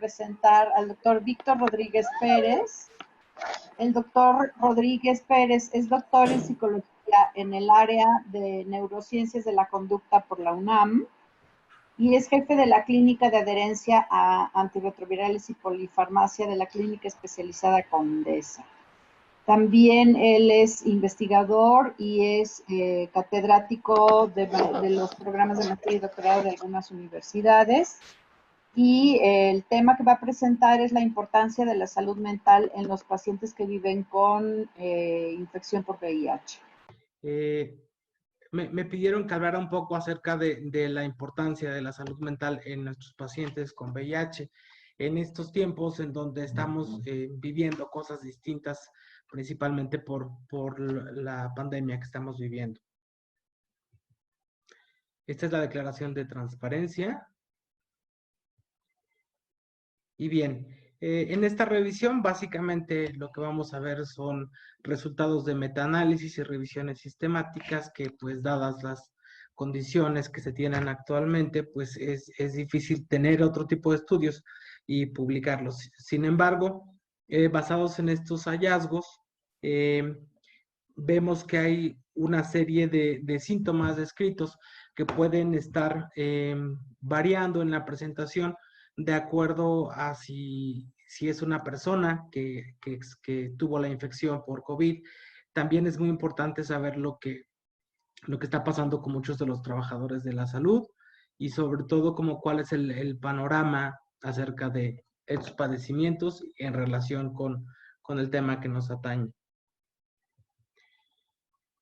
presentar al doctor Víctor Rodríguez Pérez. El doctor Rodríguez Pérez es doctor en psicología en el área de neurociencias de la conducta por la UNAM y es jefe de la clínica de adherencia a antirretrovirales y polifarmacia de la clínica especializada Condesa. También él es investigador y es catedrático de los programas de maestría y doctorado de algunas universidades. Y el tema que va a presentar es la importancia de la salud mental en los pacientes que viven con infección por VIH. Me pidieron que hablara un poco acerca de la importancia de la salud mental en nuestros pacientes con VIH en estos tiempos en donde estamos viviendo cosas distintas, principalmente por la pandemia que estamos viviendo. Esta es la declaración de transparencia. Y bien, en esta revisión básicamente lo que vamos a ver son resultados de metaanálisis y revisiones sistemáticas que pues dadas las condiciones que se tienen actualmente pues es difícil tener otro tipo de estudios y publicarlos. Sin embargo, basados en estos hallazgos, vemos que hay una serie de síntomas descritos que pueden estar variando en la presentación de acuerdo a si es una persona que tuvo la infección por COVID. También es muy importante saber lo que está pasando con muchos de los trabajadores de la salud y sobre todo como cuál es el panorama acerca de estos padecimientos en relación con el tema que nos atañe.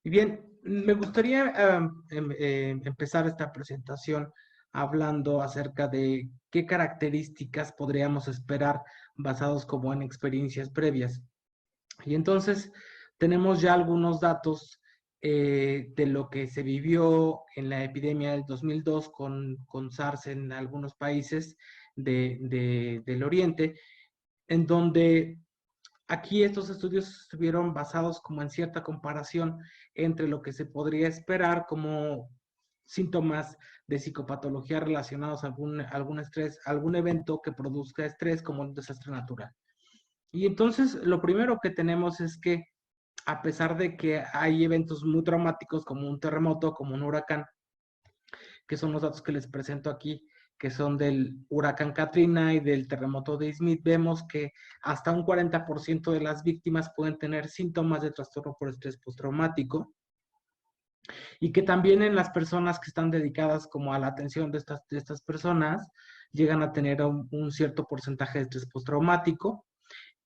Y bien, me gustaría empezar esta presentación hablando acerca de qué características podríamos esperar basados como en experiencias previas. Y entonces tenemos ya algunos datos de lo que se vivió en la epidemia del 2002 con SARS en algunos países del Oriente, en donde aquí estos estudios estuvieron basados como en cierta comparación entre lo que se podría esperar como síntomas de psicopatología relacionados a algún estrés, algún evento que produzca estrés como un desastre natural. Y entonces lo primero que tenemos es que a pesar de que hay eventos muy traumáticos como un terremoto, como un huracán, que son los datos que les presento aquí, que son del huracán Katrina y del terremoto de Izmit, vemos que hasta un 40% de las víctimas pueden tener síntomas de trastorno por estrés postraumático y que también en las personas que están dedicadas como a la atención de estas personas llegan a tener un cierto porcentaje de estrés postraumático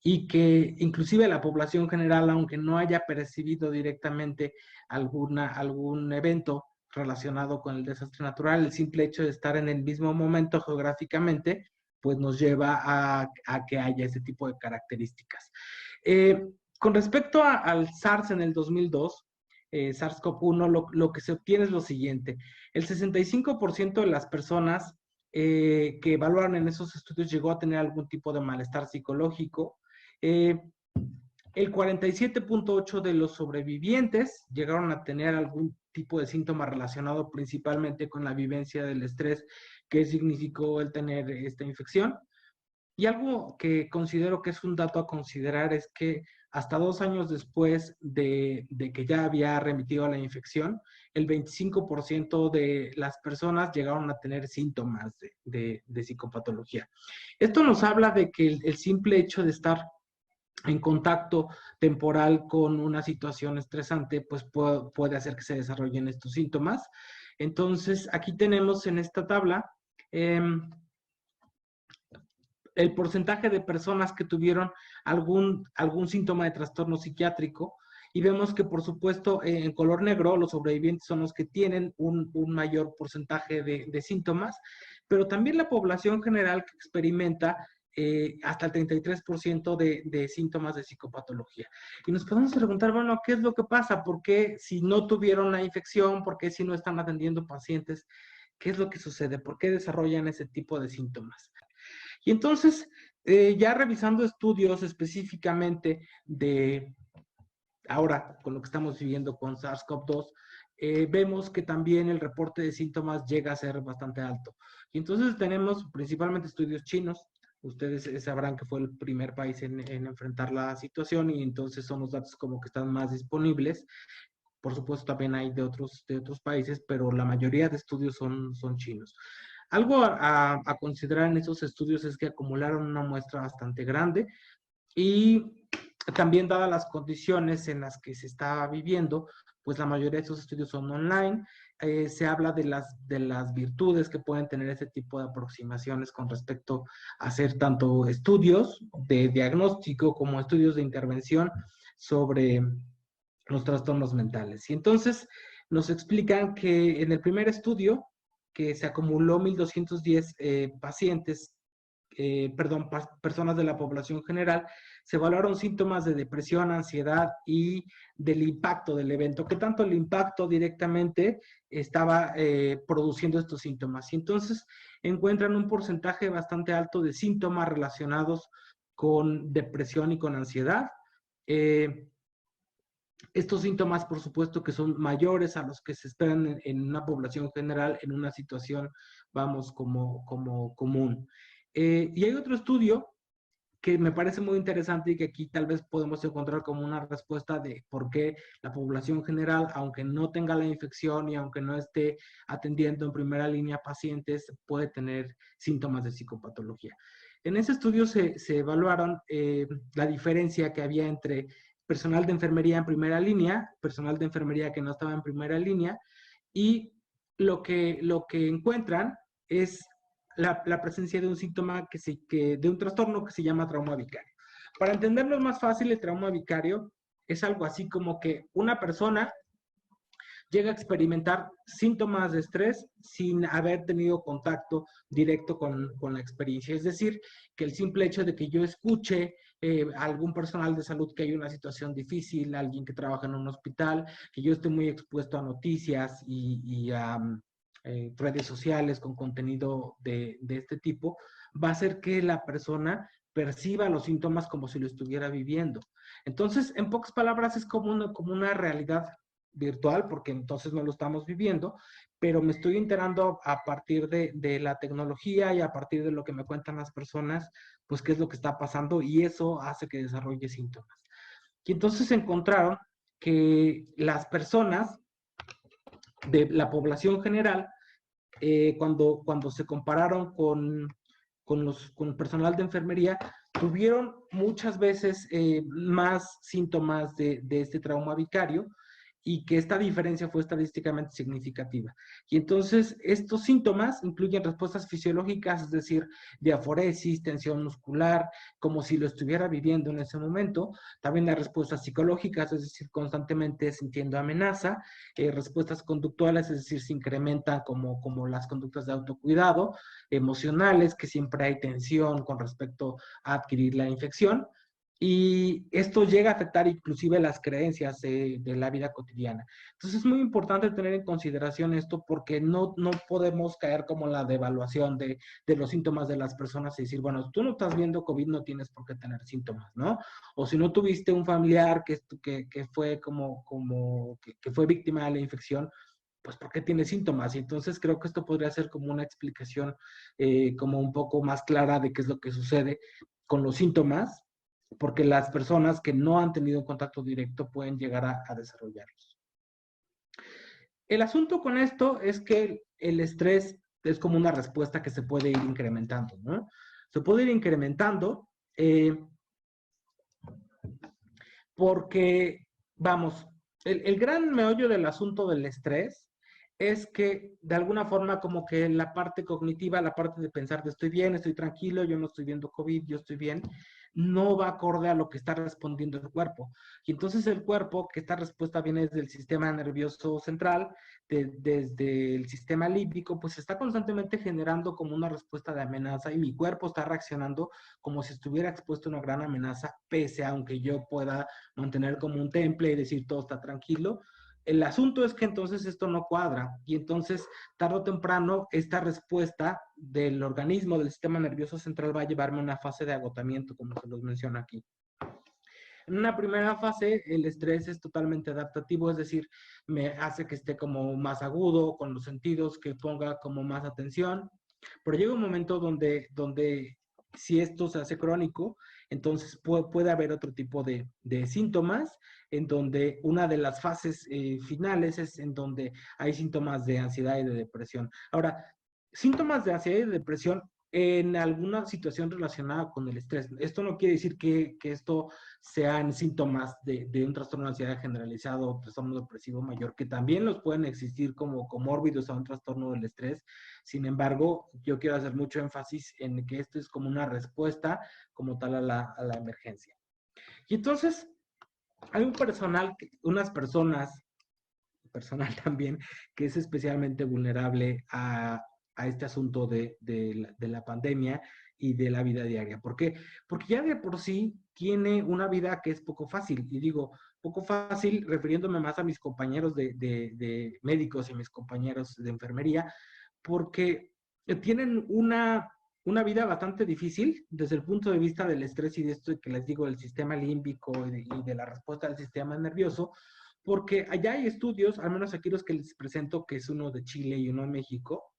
y que inclusive la población general, aunque no haya percibido directamente algún evento relacionado con el desastre natural, el simple hecho de estar en el mismo momento geográficamente, pues nos lleva a que haya ese tipo de características. Con respecto al SARS en el 2002, SARS-CoV-1, lo que se obtiene es lo siguiente. El 65% de las personas que evaluaron en esos estudios llegó a tener algún tipo de malestar psicológico. El 47.8% de los sobrevivientes llegaron a tener algún tipo de síntoma relacionado principalmente con la vivencia del estrés que significó el tener esta infección. Y algo que considero que es un dato a considerar es que hasta 2 años después de que ya había remitido la infección, el 25% de las personas llegaron a tener síntomas de psicopatología. Esto nos habla de que el simple hecho de estar en contacto temporal con una situación estresante, pues puede hacer que se desarrollen estos síntomas. Entonces, aquí tenemos en esta tabla el porcentaje de personas que tuvieron algún síntoma de trastorno psiquiátrico y vemos que, por supuesto, en color negro, los sobrevivientes son los que tienen un mayor porcentaje de síntomas, pero también la población general que experimenta hasta el 33% de síntomas de psicopatología. Y nos podemos preguntar, bueno, ¿qué es lo que pasa? ¿Por qué si no tuvieron la infección? ¿Por qué si no están atendiendo pacientes? ¿Qué es lo que sucede? ¿Por qué desarrollan ese tipo de síntomas? Y entonces, ya revisando estudios específicamente ahora con lo que estamos viviendo con SARS-CoV-2, vemos que también el reporte de síntomas llega a ser bastante alto. Y entonces tenemos principalmente estudios chinos, Ustedes sabrán que fue el primer país en enfrentar la situación y entonces son los datos como que están más disponibles. Por supuesto, también hay de otros países, pero la mayoría de estudios son chinos. Algo a considerar en esos estudios es que acumularon una muestra bastante grande y también dadas las condiciones en las que se estaba viviendo, pues la mayoría de estos estudios son online. Se habla de las virtudes que pueden tener ese tipo de aproximaciones con respecto a hacer tanto estudios de diagnóstico como estudios de intervención sobre los trastornos mentales. Y entonces nos explican que en el primer estudio, que se acumuló 1.210 pacientes, personas de la población general, se evaluaron síntomas de depresión, ansiedad y del impacto del evento, que tanto el impacto directamente estaba produciendo estos síntomas. Y entonces encuentran un porcentaje bastante alto de síntomas relacionados con depresión y con ansiedad. Estos síntomas, por supuesto, que son mayores a los que se esperan en una población general en una situación, vamos, como común. Y hay otro estudio que me parece muy interesante y que aquí tal vez podemos encontrar como una respuesta de por qué la población general, aunque no tenga la infección y aunque no esté atendiendo en primera línea pacientes, puede tener síntomas de psicopatología. En ese estudio se evaluaron la diferencia que había entre personal de enfermería en primera línea, personal de enfermería que no estaba en primera línea, y lo que encuentran es la presencia de un síntoma de un trastorno que se llama trauma vicario. Para entenderlo más fácil, el trauma vicario es algo así como que una persona llega a experimentar síntomas de estrés sin haber tenido contacto directo con la experiencia. Es decir, que el simple hecho de que yo escuche a algún personal de salud que hay una situación difícil, alguien que trabaja en un hospital, que yo esté muy expuesto a noticias y a redes sociales con contenido de este tipo, va a hacer que la persona perciba los síntomas como si lo estuviera viviendo. Entonces, en pocas palabras, es como una realidad virtual, porque entonces no lo estamos viviendo, pero me estoy enterando a partir de la tecnología y a partir de lo que me cuentan las personas, pues qué es lo que está pasando y eso hace que desarrolle síntomas. Y entonces encontraron que las personas de la población general, cuando se compararon con personal de enfermería, tuvieron muchas veces más síntomas de este trauma vicario y que esta diferencia fue estadísticamente significativa. Y entonces estos síntomas incluyen respuestas fisiológicas, es decir, diaforesis, tensión muscular, como si lo estuviera viviendo en ese momento. También las respuestas psicológicas, es decir, constantemente sintiendo amenaza. Respuestas conductuales, es decir, se incrementan como las conductas de autocuidado. Emocionales, que siempre hay tensión con respecto a adquirir la infección. Y esto llega a afectar inclusive las creencias de la vida cotidiana. Entonces es muy importante tener en consideración esto porque no podemos caer como la devaluación de los síntomas de las personas y decir, bueno, tú no estás viendo COVID, no tienes por qué tener síntomas, ¿no? O si no tuviste un familiar que fue que fue víctima de la infección, pues ¿por qué tiene síntomas? Y entonces creo que esto podría ser como una explicación como un poco más clara de qué es lo que sucede con los síntomas, porque las personas que no han tenido un contacto directo pueden llegar a desarrollarlos. El asunto con esto es que el estrés es como una respuesta que se puede ir incrementando, ¿no? Se puede ir incrementando porque, vamos, el gran meollo del asunto del estrés es que de alguna forma como que la parte cognitiva, la parte de pensar de estoy bien, estoy tranquilo, yo no estoy viendo COVID, yo estoy bien, no va acorde a lo que está respondiendo el cuerpo. Y entonces el cuerpo, que esta respuesta viene desde el sistema nervioso central, desde el sistema límbico, pues está constantemente generando como una respuesta de amenaza y mi cuerpo está reaccionando como si estuviera expuesto a una gran amenaza, pese a aunque yo pueda mantener como un temple y decir todo está tranquilo. El asunto es que entonces esto no cuadra y entonces tarde o temprano esta respuesta del organismo, del sistema nervioso central va a llevarme a una fase de agotamiento, como se los menciona aquí. En una primera fase, el estrés es totalmente adaptativo, es decir, me hace que esté como más agudo con los sentidos, que ponga como más atención, pero llega un momento donde si esto se hace crónico, entonces puede haber otro tipo de síntomas, en donde una de las fases finales es en donde hay síntomas de ansiedad y de depresión. Ahora, síntomas de ansiedad y de depresión en alguna situación relacionada con el estrés. Esto no quiere decir que esto sean síntomas de un trastorno de ansiedad generalizado o trastorno depresivo mayor, que también los pueden existir como comórbidos a un trastorno del estrés. Sin embargo, yo quiero hacer mucho énfasis en que esto es como una respuesta como tal a la emergencia. Y entonces, hay unas personas, personal también, que es especialmente vulnerable a este asunto de la pandemia y de la vida diaria. ¿Por qué? Porque ya de por sí tiene una vida que es poco fácil. Y digo, poco fácil refiriéndome más a mis compañeros de médicos y mis compañeros de enfermería, porque tienen una vida bastante difícil desde el punto de vista del estrés y de esto que les digo, del sistema límbico y de la respuesta del sistema nervioso, porque allá hay estudios, al menos aquí los que les presento, que es uno de Chile y uno de México,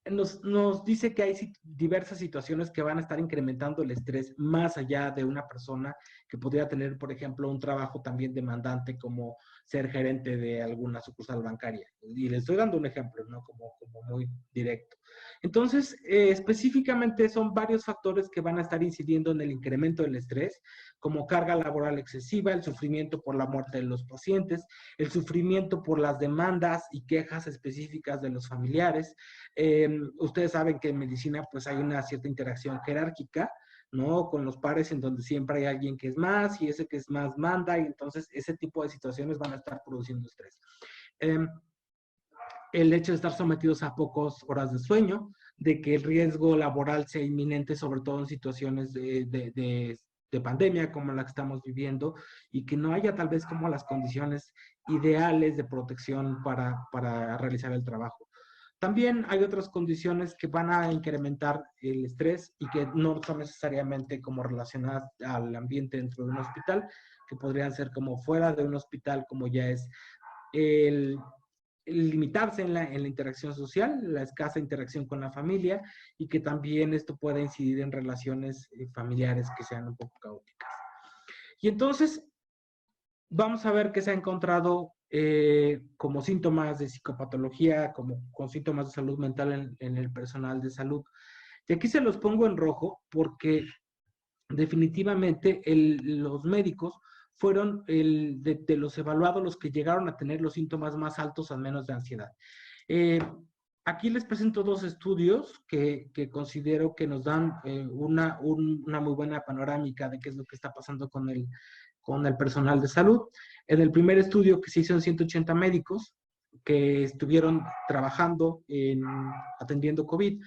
nos dice que hay diversas situaciones que van a estar incrementando el estrés más allá de una persona que podría tener, por ejemplo, un trabajo también demandante como ser gerente de alguna sucursal bancaria. Y les estoy dando un ejemplo, ¿no? Como muy directo. Entonces, específicamente son varios factores que van a estar incidiendo en el incremento del estrés, como carga laboral excesiva, el sufrimiento por la muerte de los pacientes, el sufrimiento por las demandas y quejas específicas de los familiares. Ustedes saben que en medicina pues hay una cierta interacción jerárquica, ¿no? Con los pares en donde siempre hay alguien que es más y ese que es más manda y entonces ese tipo de situaciones van a estar produciendo estrés. El hecho de estar sometidos a pocas horas de sueño, de que el riesgo laboral sea inminente, sobre todo en situaciones de pandemia como la que estamos viviendo, y que no haya tal vez como las condiciones ideales de protección para realizar el trabajo. También hay otras condiciones que van a incrementar el estrés y que no son necesariamente como relacionadas al ambiente dentro de un hospital, que podrían ser como fuera de un hospital, como ya es el limitarse en la interacción social, la escasa interacción con la familia y que también esto puede incidir en relaciones familiares que sean un poco caóticas. Y entonces vamos a ver qué se ha encontrado como síntomas de psicopatología, como con síntomas de salud mental en el personal de salud. Y aquí se los pongo en rojo porque definitivamente los médicos fueron de los evaluados los que llegaron a tener los síntomas más altos, al menos de ansiedad. Aquí les presento dos estudios que considero que nos dan una muy buena panorámica de qué es lo que está pasando con el personal de salud. En el primer estudio que se hizo en 180 médicos que estuvieron trabajando atendiendo COVID,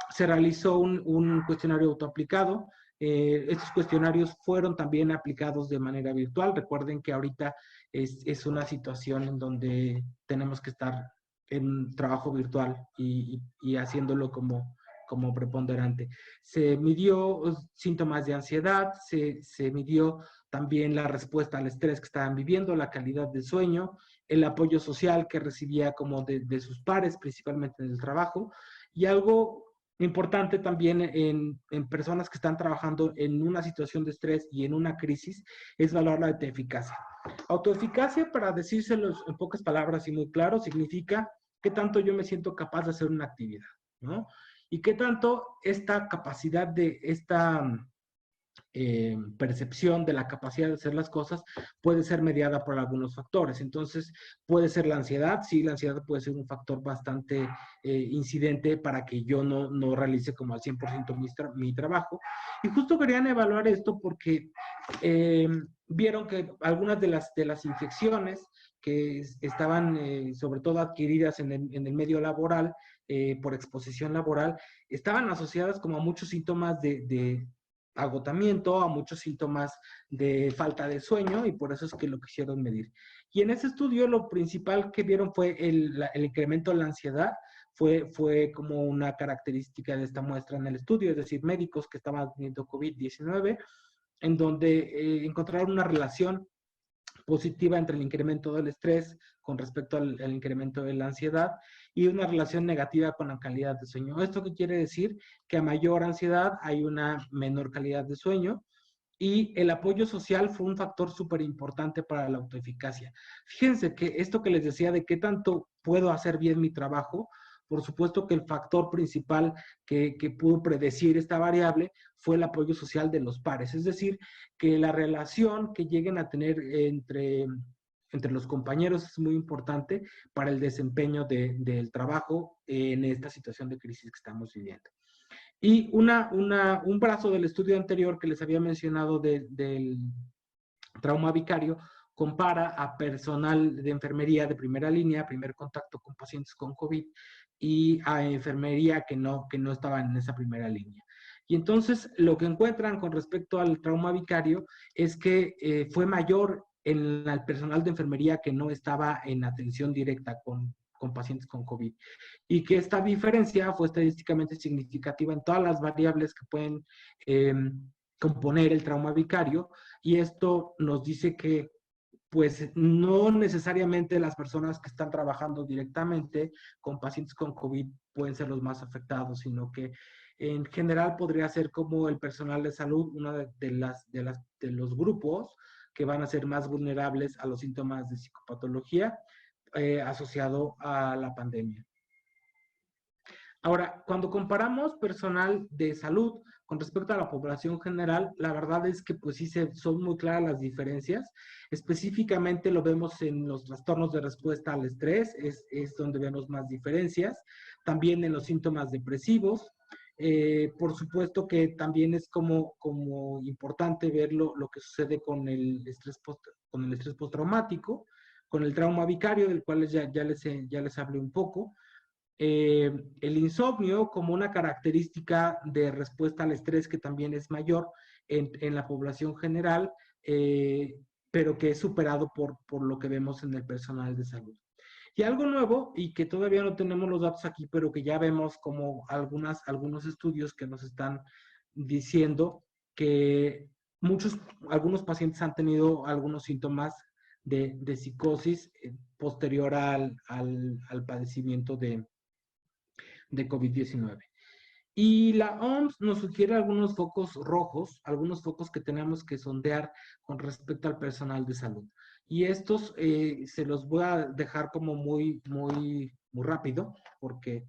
se realizó un cuestionario autoaplicado. Estos cuestionarios fueron también aplicados de manera virtual. Recuerden que ahorita es una situación en donde tenemos que estar en trabajo virtual y haciéndolo como preponderante. Se midió síntomas de ansiedad, se midió también la respuesta al estrés que estaban viviendo, la calidad del sueño, el apoyo social que recibía como de sus pares, principalmente en el trabajo, y algo importante también en personas que están trabajando en una situación de estrés y en una crisis es valorar la autoeficacia. Autoeficacia, para decírselos en pocas palabras y muy claro, significa qué tanto yo me siento capaz de hacer una actividad, ¿no? Y qué tanto esta capacidad de esta percepción de la capacidad de hacer las cosas puede ser mediada por algunos factores. Entonces, puede ser la ansiedad. Sí, la ansiedad puede ser un factor bastante incidente para que yo no realice como al 100% mi trabajo. Y justo querían evaluar esto porque vieron que algunas de las infecciones que estaban sobre todo adquiridas en el medio laboral, por exposición laboral, estaban asociadas como a muchos síntomas de agotamiento, a muchos síntomas de falta de sueño y por eso es que lo quisieron medir. Y en ese estudio lo principal que vieron fue el incremento de la ansiedad, fue como una característica de esta muestra en el estudio, es decir, médicos que estaban teniendo COVID-19, en donde encontraron una relación positiva entre el incremento del estrés con respecto al incremento de la ansiedad y una relación negativa con la calidad de sueño. ¿Esto qué quiere decir? Que a mayor ansiedad hay una menor calidad de sueño. Y el apoyo social fue un factor súper importante para la autoeficacia. Fíjense que esto que les decía de qué tanto puedo hacer bien mi trabajo, por supuesto que el factor principal que pudo predecir esta variable fue el apoyo social de los pares. Es decir, que la relación que lleguen a tener entre los compañeros es muy importante para el desempeño del trabajo en esta situación de crisis que estamos viviendo. Y un brazo del estudio anterior que les había mencionado del trauma vicario compara a personal de enfermería de primera línea, primer contacto con pacientes con COVID, y a enfermería que no estaba en esa primera línea. Y entonces lo que encuentran con respecto al trauma vicario es que fue mayor en el personal de enfermería que no estaba en atención directa con pacientes con COVID. Y que esta diferencia fue estadísticamente significativa en todas las variables que pueden componer el trauma vicario. Y esto nos dice que pues no necesariamente las personas que están trabajando directamente con pacientes con COVID pueden ser los más afectados, sino que en general podría ser como el personal de salud, uno de los grupos que van a ser más vulnerables a los síntomas de psicopatología asociado a la pandemia. Ahora, cuando comparamos personal de salud con respecto a la población general, la verdad es que pues sí son muy claras las diferencias. Específicamente lo vemos en los trastornos de respuesta al estrés, es donde vemos más diferencias. También en los síntomas depresivos. Por supuesto que también es como importante ver lo que sucede con el estrés postraumático, con el trauma vicario, del cual ya les hablé un poco. El insomnio como una característica de respuesta al estrés que también es mayor en la población general, pero que es superado por lo que vemos en el personal de salud. Y algo nuevo, y que todavía no tenemos los datos aquí, pero que ya vemos como algunos estudios que nos están diciendo que algunos pacientes han tenido algunos síntomas de psicosis posterior al padecimiento de COVID-19. Y la OMS nos sugiere algunos focos rojos, algunos focos que tenemos que sondear con respecto al personal de salud. Y estos se los voy a dejar como muy rápido, porque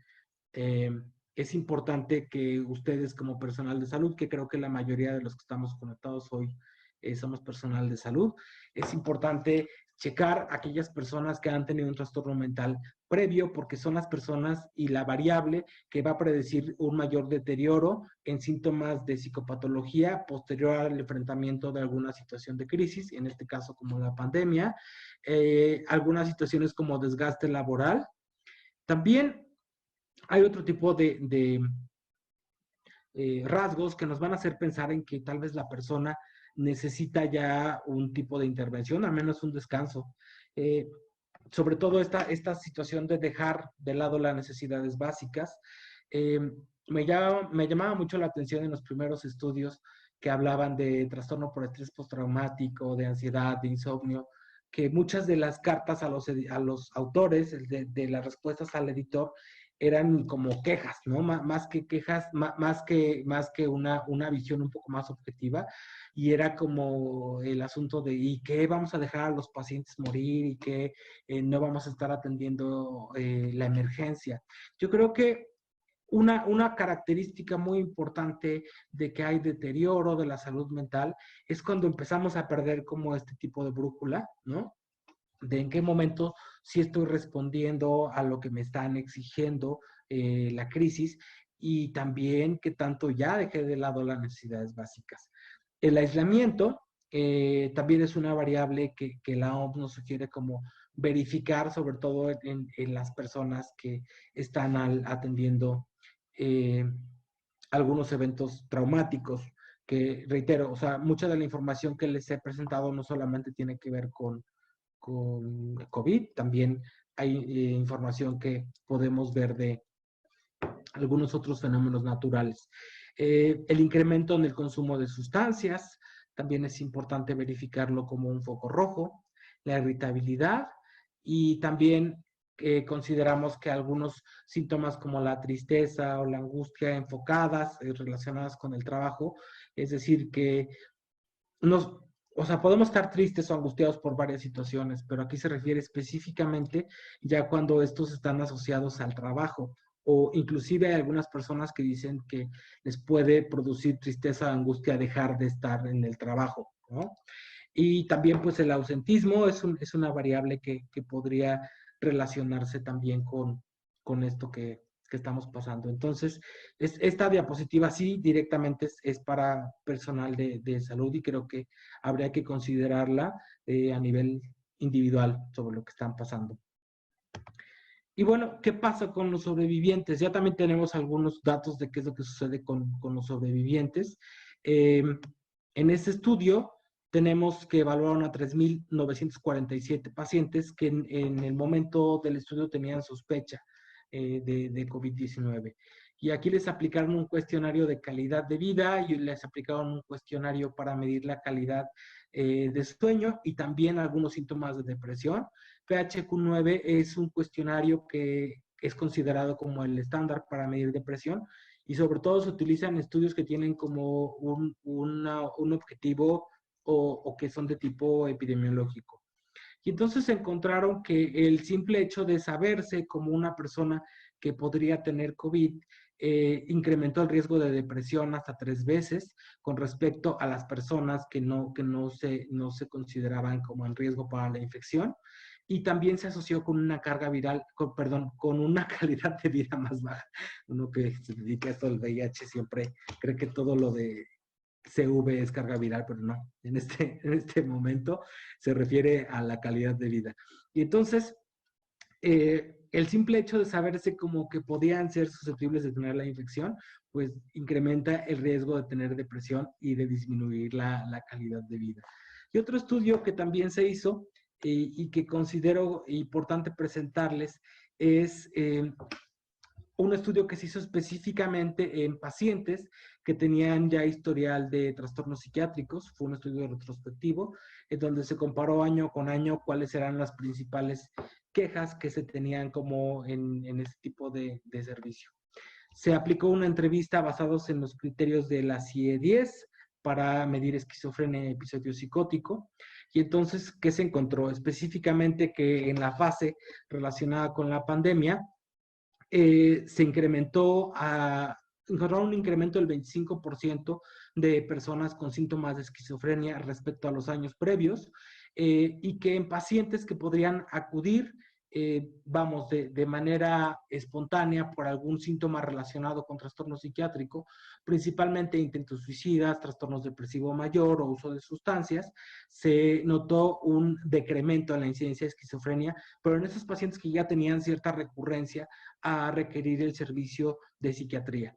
es importante que ustedes como personal de salud, que creo que la mayoría de los que estamos conectados hoy somos personal de salud, es importante checar aquellas personas que han tenido un trastorno mental previo, porque son las personas y la variable que va a predecir un mayor deterioro en síntomas de psicopatología posterior al enfrentamiento de alguna situación de crisis, en este caso como la pandemia, algunas situaciones como desgaste laboral. También hay otro tipo de rasgos que nos van a hacer pensar en que tal vez la persona necesita ya un tipo de intervención, al menos un descanso. Sobre todo esta situación de dejar de lado las necesidades básicas. Me llamaba mucho la atención en los primeros estudios que hablaban de trastorno por estrés postraumático, de ansiedad, de insomnio, que muchas de las cartas a los autores de las respuestas al editor eran como quejas, ¿no? Más que quejas, más que una visión un poco más objetiva, y era como el asunto de ¿y qué vamos a dejar a los pacientes morir? ¿Y qué no vamos a estar atendiendo la emergencia? Yo creo que una característica muy importante de que hay deterioro de la salud mental es cuando empezamos a perder como este tipo de brújula, ¿no? De en qué momento sí estoy respondiendo a lo que me están exigiendo la crisis, y también qué tanto ya dejé de lado las necesidades básicas. El aislamiento también es una variable que la OMS nos sugiere como verificar, sobre todo en las personas que están atendiendo algunos eventos traumáticos, que reitero, o sea, mucha de la información que les he presentado no solamente tiene que ver con COVID, también hay información que podemos ver de algunos otros fenómenos naturales. El incremento en el consumo de sustancias, también es importante verificarlo como un foco rojo. la irritabilidad y también consideramos que algunos síntomas como la tristeza o la angustia enfocadas, relacionadas con el trabajo, es decir, que o sea, podemos estar tristes o angustiados por varias situaciones, pero aquí se refiere específicamente ya cuando estos están asociados al trabajo, o inclusive hay algunas personas que dicen que les puede producir tristeza o angustia dejar de estar en el trabajo, ¿no? Y también pues el ausentismo es una variable que podría relacionarse también con esto que estamos pasando. Entonces, esta diapositiva sí directamente es para personal de salud y creo que habría que considerarla a nivel individual sobre lo que están pasando. Y bueno, ¿qué pasa con los sobrevivientes? Ya también tenemos algunos datos de qué es lo que sucede con los sobrevivientes. En este estudio tenemos que evaluaron a 3.947 pacientes que en el momento del estudio tenían sospecha de COVID-19. Y aquí les aplicaron un cuestionario de calidad de vida y les aplicaron un cuestionario para medir la calidad de sueño y también algunos síntomas de depresión. PHQ-9 es un cuestionario que es considerado como el estándar para medir depresión y sobre todo se utiliza en estudios que tienen como un objetivo o que son de tipo epidemiológico. Y entonces encontraron que el simple hecho de saberse como una persona que podría tener COVID incrementó el riesgo de depresión hasta 3 veces con respecto a las personas que no se consideraban como en riesgo para la infección. Y también se asoció con una carga viral, con una calidad de vida más baja. Uno que se dedica a esto del VIH siempre cree que todo lo de CV es carga viral, pero no. En este momento se refiere a la calidad de vida. Y entonces, el simple hecho de saberse como que podían ser susceptibles de tener la infección, pues incrementa el riesgo de tener depresión y de disminuir la calidad de vida. Y otro estudio que también se hizo y que considero importante presentarles es un estudio que se hizo específicamente en pacientes que tenían ya historial de trastornos psiquiátricos. Fue un estudio retrospectivo en donde se comparó año con año cuáles eran las principales quejas que se tenían como en este tipo de servicio. Se aplicó una entrevista basados en los criterios de la CIE-10 para medir esquizofrenia y episodio psicótico. Y entonces, ¿qué se encontró? Específicamente que en la fase relacionada con la pandemia, se encontraron un incremento del 25% de personas con síntomas de esquizofrenia respecto a los años previos, y que en pacientes que podrían acudir, vamos, de manera espontánea por algún síntoma relacionado con trastorno psiquiátrico, principalmente intentos suicidas, trastornos depresivo mayor o uso de sustancias, se notó un decremento en la incidencia de esquizofrenia, pero en esos pacientes que ya tenían cierta recurrencia a requerir el servicio de psiquiatría.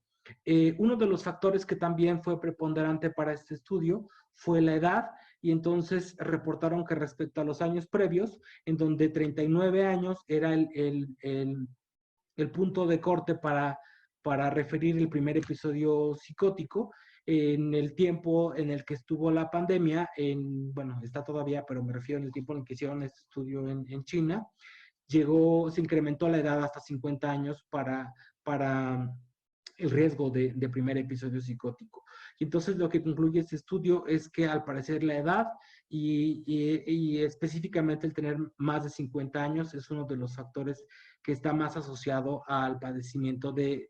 Uno de los factores que también fue preponderante para este estudio fue la edad, y entonces reportaron que respecto a los años previos, en donde 39 años era el punto de corte para referir el primer episodio psicótico, en el tiempo en el que estuvo la pandemia, bueno, está todavía, pero me refiero en el tiempo en el que hicieron este estudio en China, se incrementó la edad hasta 50 años para el riesgo de primer episodio psicótico. Y entonces lo que concluye este estudio es que al parecer la edad y específicamente el tener más de 50 años es uno de los factores que está más asociado al padecimiento de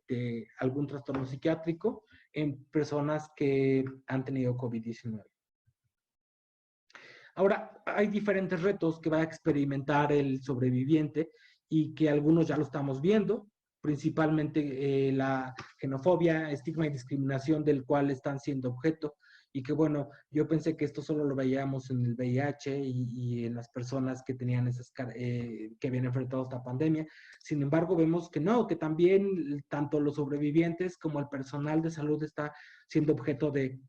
algún trastorno psiquiátrico en personas que han tenido COVID-19. Ahora, hay diferentes retos que va a experimentar el sobreviviente y que algunos ya lo estamos viendo, principalmente la xenofobia, estigma y discriminación del cual están siendo objeto, y que bueno, yo pensé que esto solo lo veíamos en el VIH y en las personas que tenían que habían enfrentado esta pandemia. Sin embargo, vemos que no, que también tanto los sobrevivientes como el personal de salud está siendo objeto de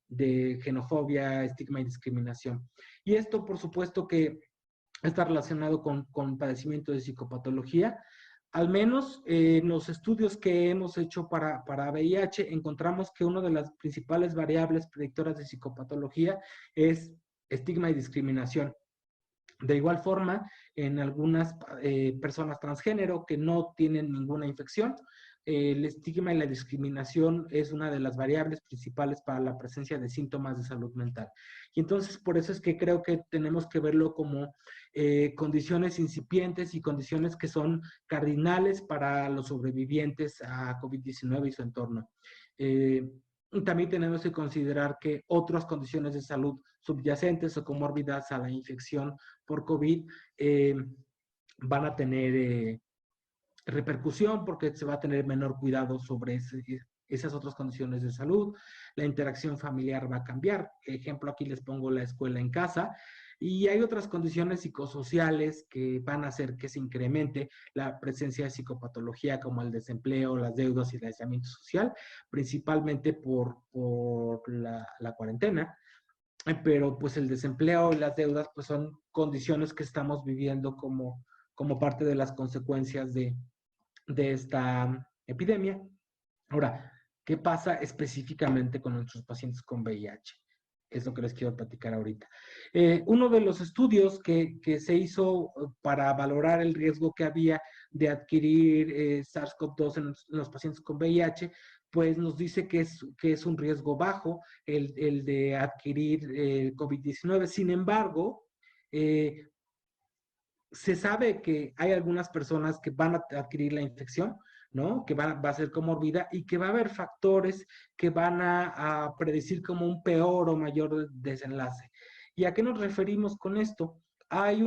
xenofobia, estigma y discriminación. Y esto, por supuesto, que está relacionado con padecimiento de psicopatología. Al menos en los estudios que hemos hecho para VIH, encontramos que una de las principales variables predictoras de psicopatología es estigma y discriminación. De igual forma, en algunas personas transgénero que no tienen ninguna infección, el estigma y la discriminación es una de las variables principales para la presencia de síntomas de salud mental. Y entonces, por eso es que creo que tenemos que verlo como condiciones incipientes y condiciones que son cardinales para los sobrevivientes a COVID-19 y su entorno. También tenemos que considerar que otras condiciones de salud subyacentes o comórbidas a la infección por COVID van a tener repercusión porque se va a tener menor cuidado sobre esas otras condiciones de salud. La interacción familiar va a cambiar. Ejemplo, aquí les pongo la escuela en casa. Y hay otras condiciones psicosociales que van a hacer que se incremente la presencia de psicopatología como el desempleo, las deudas y el aislamiento social, principalmente por la cuarentena. Pero pues el desempleo y las deudas pues son condiciones que estamos viviendo como parte de las consecuencias de esta epidemia. Ahora, ¿qué pasa específicamente con nuestros pacientes con VIH? Es lo que les quiero platicar ahorita. Uno de los estudios que se hizo para valorar el riesgo que había de adquirir SARS-CoV-2 en los pacientes con VIH, pues nos dice que es un riesgo bajo el de adquirir COVID-19. Sin embargo, se sabe que hay algunas personas que van a adquirir la infección, ¿no? Que va a ser comórbida y que va a haber factores que van a predecir como un peor o mayor desenlace. ¿Y a qué nos referimos con esto? Hay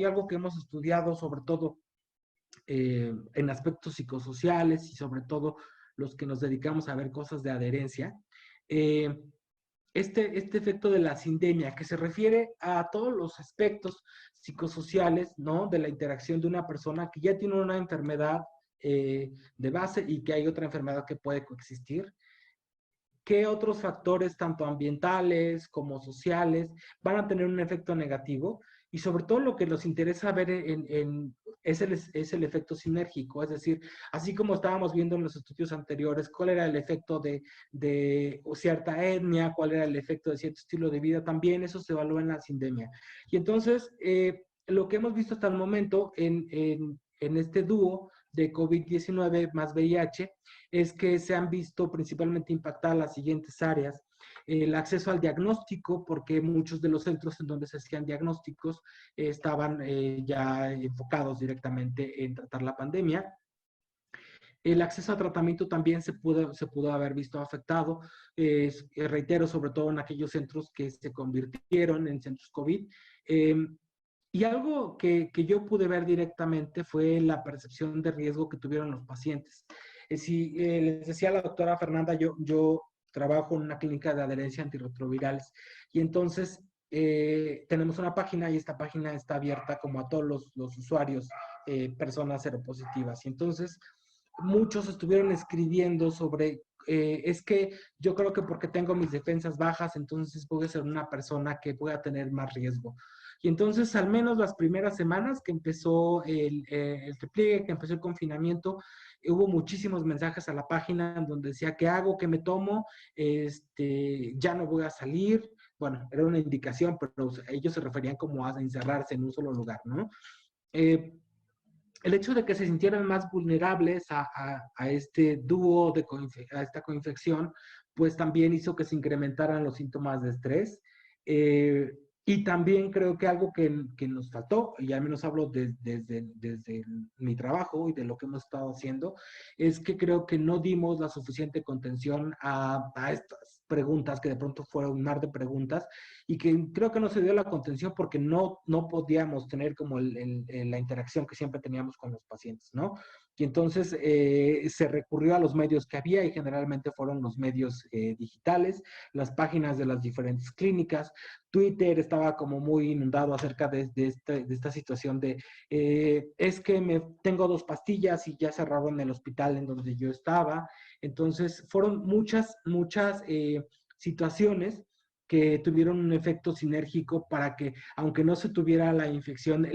algo que hemos estudiado sobre todo en aspectos psicosociales y sobre todo los que nos dedicamos a ver cosas de adherencia. Este efecto de la sindemia, que se refiere a todos los aspectos psicosociales, ¿no? De la interacción de una persona que ya tiene una enfermedad de base y que hay otra enfermedad que puede coexistir. ¿Qué otros factores, tanto ambientales como sociales, van a tener un efecto negativo? Y sobre todo lo que nos interesa ver es el efecto sinérgico, es decir, así como estábamos viendo en los estudios anteriores, cuál era el efecto de cierta etnia, cuál era el efecto de cierto estilo de vida, también eso se evalúa en la sindemia. Y entonces, lo que hemos visto hasta el momento en este dúo de COVID-19 más VIH, es que se han visto principalmente impactadas las siguientes áreas. El acceso al diagnóstico, porque muchos de los centros en donde se hacían diagnósticos estaban ya enfocados directamente en tratar la pandemia. El acceso a tratamiento también se pudo haber visto afectado, reitero, sobre todo en aquellos centros que se convirtieron en centros COVID. Y algo que yo pude ver directamente fue la percepción de riesgo que tuvieron los pacientes. Si les decía la doctora Fernanda, yo trabajo en una clínica de adherencia antirretrovirales y entonces tenemos una página y esta página está abierta como a todos los usuarios, personas seropositivas. Y entonces muchos estuvieron escribiendo sobre, es que yo creo que porque tengo mis defensas bajas, entonces voy a ser una persona que pueda tener más riesgo. Y entonces, al menos las primeras semanas que empezó el repliegue, que empezó el confinamiento, hubo muchísimos mensajes a la página en donde decía, ¿qué hago? ¿Qué me tomo? Ya no voy a salir. Bueno, era una indicación, pero ellos se referían como a encerrarse en un solo lugar, ¿no? El hecho de que se sintieran más vulnerables a este dúo, a esta coinfección, pues también hizo que se incrementaran los síntomas de estrés. Y también creo que algo que nos faltó, y al menos hablo desde mi trabajo y de lo que hemos estado haciendo, es que creo que no dimos la suficiente contención a estas preguntas, que de pronto fueron un mar de preguntas, y que creo que no se dio la contención porque no podíamos tener como la interacción que siempre teníamos con los pacientes, ¿no? Y entonces se recurrió a los medios que había y generalmente fueron los medios digitales, las páginas de las diferentes clínicas. Twitter estaba como muy inundado acerca de esta situación de es que tengo 2 pastillas y ya cerraron el hospital en donde yo estaba. Entonces fueron muchas situaciones que tuvieron un efecto sinérgico para que, aunque no se tuviera la infección,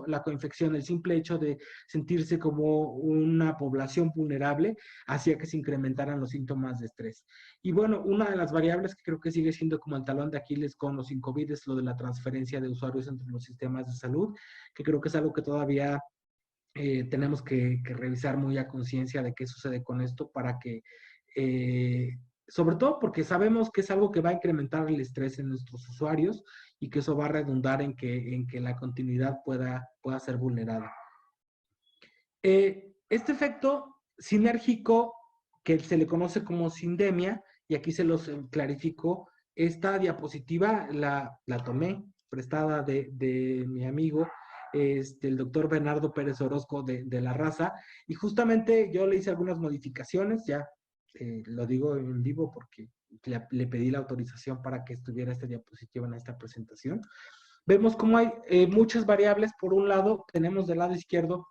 la coinfección, el simple hecho de sentirse como una población vulnerable, hacía que se incrementaran los síntomas de estrés. Y bueno, una de las variables que creo que sigue siendo como el talón de Aquiles con los sin COVID es lo de la transferencia de usuarios entre los sistemas de salud, que creo que es algo que todavía tenemos que revisar muy a conciencia de qué sucede con esto para que, sobre todo porque sabemos que es algo que va a incrementar el estrés en nuestros usuarios y que eso va a redundar en que la continuidad pueda ser vulnerada. Este efecto sinérgico que se le conoce como sindemia, y aquí se los clarifico, esta diapositiva la tomé prestada de mi amigo, el doctor Bernardo Pérez Orozco de La Raza, y justamente yo le hice algunas modificaciones, ya lo digo en vivo porque le pedí la autorización para que estuviera esta diapositiva en esta presentación. Vemos cómo hay muchas variables. Por un lado, tenemos del lado izquierdo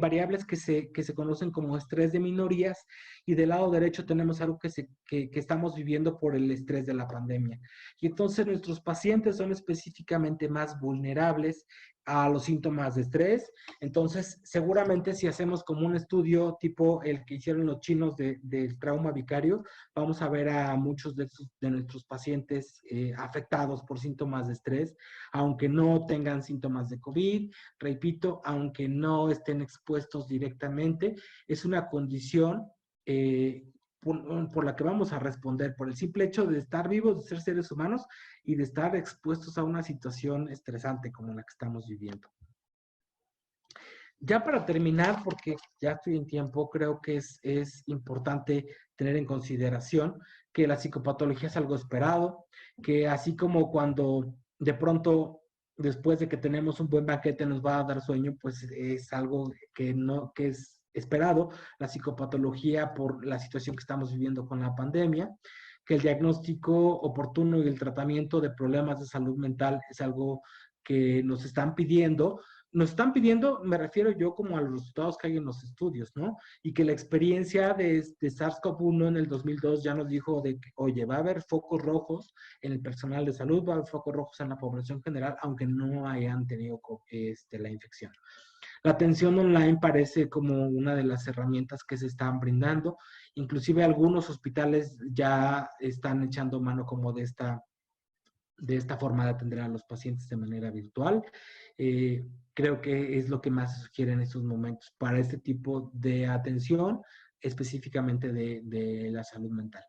variables que se conocen como estrés de minorías, y del lado derecho tenemos algo que estamos viviendo por el estrés de la pandemia. Y entonces nuestros pacientes son específicamente más vulnerables a los síntomas de estrés. Entonces, seguramente si hacemos como un estudio tipo el que hicieron los chinos del trauma vicario, vamos a ver a muchos de nuestros pacientes afectados por síntomas de estrés, aunque no tengan síntomas de COVID. Repito, aunque no estén expuestos directamente, es una condición por la que vamos a responder, por el simple hecho de estar vivos, de ser seres humanos y de estar expuestos a una situación estresante como la que estamos viviendo. Ya para terminar, porque ya estoy en tiempo, creo que es importante tener en consideración que la psicopatología es algo esperado, que así como cuando de pronto después de que tenemos un buen banquete nos va a dar sueño, pues es algo que es esperado, la psicopatología por la situación que estamos viviendo con la pandemia, que el diagnóstico oportuno y el tratamiento de problemas de salud mental es algo que nos están pidiendo, me refiero yo como a los resultados que hay en los estudios, ¿no? Y que la experiencia de SARS-CoV-1 en el 2002 ya nos dijo de que, oye, va a haber focos rojos en el personal de salud, va a haber focos rojos en la población general, aunque no hayan tenido la infección. La atención online parece como una de las herramientas que se están brindando. Inclusive algunos hospitales ya están echando mano como de esta forma de atender a los pacientes de manera virtual. Creo que es lo que más se sugiere en estos momentos para este tipo de atención, específicamente de la salud mental.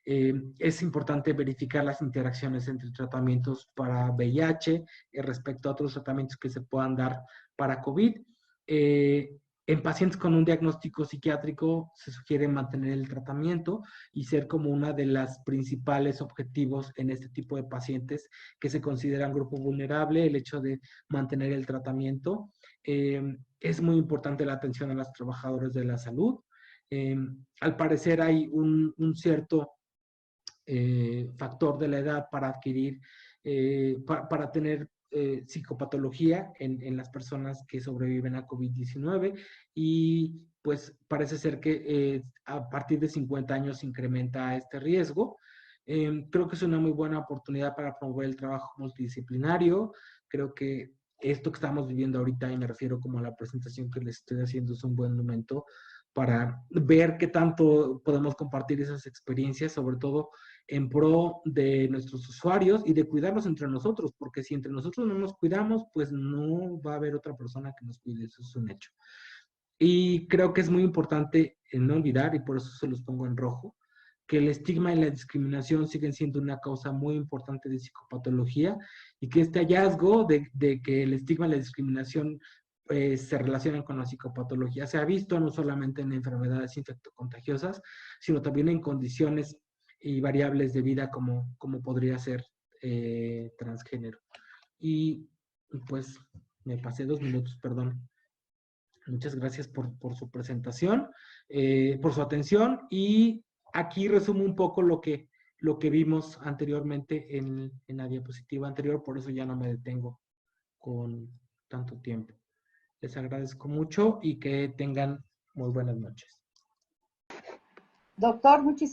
Es importante verificar las interacciones entre tratamientos para VIH respecto a otros tratamientos que se puedan dar para COVID. En pacientes con un diagnóstico psiquiátrico se sugiere mantener el tratamiento y ser como una de las principales objetivos en este tipo de pacientes que se consideran grupo vulnerable, el hecho de mantener el tratamiento. Es muy importante la atención a los trabajadores de la salud. Al parecer hay un cierto factor de la edad para adquirir, para tener psicopatología en las personas que sobreviven a COVID-19, y pues parece ser que a partir de 50 años incrementa este riesgo. Creo que es una muy buena oportunidad para promover el trabajo multidisciplinario. Creo que esto que estamos viviendo ahorita, y me refiero como a la presentación que les estoy haciendo, es un buen momento para ver qué tanto podemos compartir esas experiencias, sobre todo en pro de nuestros usuarios y de cuidarnos entre nosotros, porque si entre nosotros no nos cuidamos, pues no va a haber otra persona que nos cuide, eso es un hecho. Y creo que es muy importante no olvidar, y por eso se los pongo en rojo, que el estigma y la discriminación siguen siendo una causa muy importante de psicopatología, y que este hallazgo de que el estigma y la discriminación se relacionan con la psicopatología se ha visto no solamente en enfermedades infectocontagiosas, sino también en condiciones y variables de vida como podría ser transgénero. Y pues me pasé 2 minutos, perdón. Muchas gracias por su presentación, por su atención, y aquí resumo un poco lo que vimos anteriormente en la diapositiva anterior, por eso ya no me detengo con tanto tiempo. Les agradezco mucho y que tengan muy buenas noches. Doctor, muchísimas